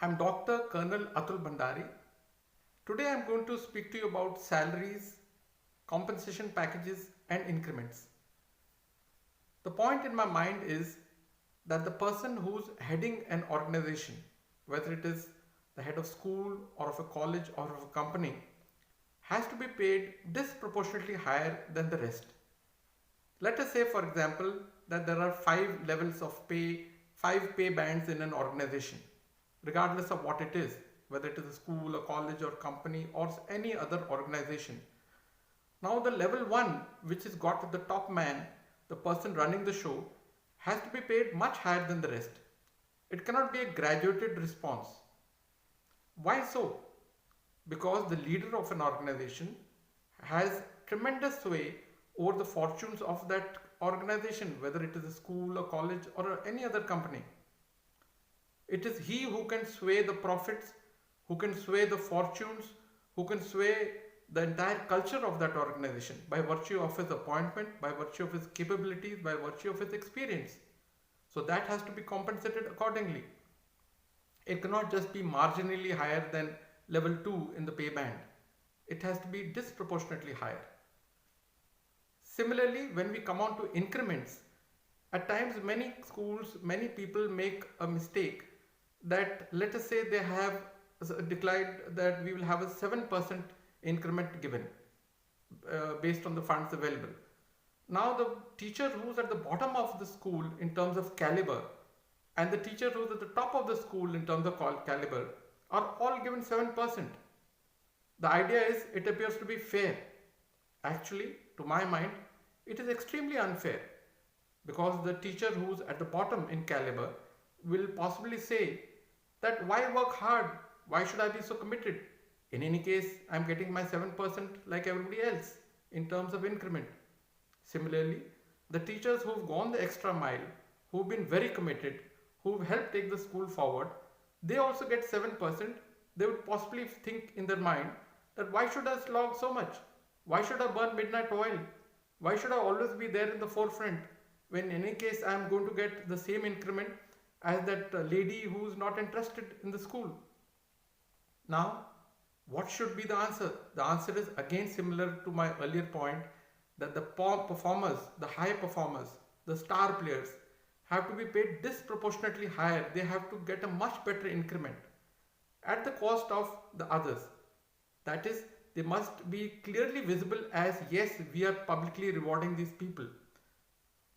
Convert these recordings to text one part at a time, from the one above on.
I'm Dr. Colonel Atul Bhandari. Today I'm going to speak to you about salaries, compensation packages, and increments. The point in my mind is that the person who's heading an organization, whether it is the head of school or of a college or of a company, has to be paid disproportionately higher than the rest. Let us say, for example, that there are five levels of pay, five pay bands in an organization, regardless of what it is, whether it is a school, a college, or company, or any other organization. Now, the level one, which is got the top man, the person running the show, has to be paid much higher than the rest. It cannot be a graduated response. Why so? Because the leader of an organization has tremendous sway over the fortunes of that organization, whether it is a school, a college, or any other company. It is he who can sway the profits, who can sway the fortunes, who can sway the entire culture of that organization by virtue of his appointment, by virtue of his capabilities, by virtue of his experience. So that has to be compensated accordingly. It cannot just be marginally higher than level 2 in the pay band. It has to be disproportionately higher. Similarly, when we come on to increments, at times many schools, many people make a mistake that, let us say, they have declared that we will have a 7% increment given based on the funds available. Now the teacher who's at the bottom of the school in terms of caliber and the teacher who's at the top of the school in terms of caliber are all given 7%. The idea is it appears to be fair. Actually, to my mind, it is extremely unfair because the teacher who's at the bottom in caliber will possibly say that why work hard? Why should I be so committed? In any case, I'm getting my 7% like everybody else in terms of increment. Similarly, the teachers who've gone the extra mile, who've been very committed, who've helped take the school forward, they also get 7%. They would possibly think in their mind that why should I slog so much? Why should I burn midnight oil? Why should I always be there in the forefront when in any case I am going to get the same increment as that lady who is not interested in the school? Now, what should be the answer? The answer is again similar to my earlier point that the performers, the high performers, the star players have to be paid disproportionately higher. They have to get a much better increment at the cost of the others. That is, they must be clearly visible as yes, we are publicly rewarding these people.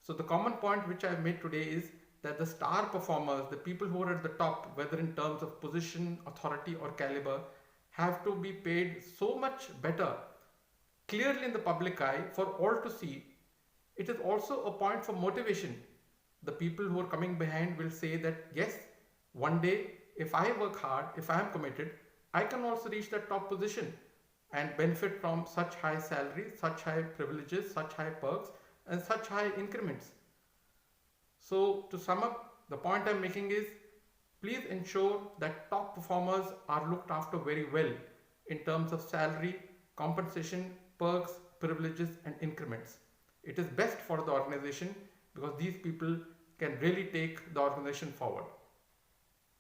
So the common point which I have made today is that the star performers, the people who are at the top, whether in terms of position, authority or caliber, have to be paid so much better, clearly in the public eye for all to see. It is also a point for motivation. The people who are coming behind will say that yes, one day if I work hard, if I am committed, I can also reach that top position and benefit from such high salaries, such high privileges, such high perks and such high increments. So to sum up, the point I'm making is please ensure that top performers are looked after very well in terms of salary, compensation, perks, privileges and increments. It is best for the organization because these people can really take the organization forward.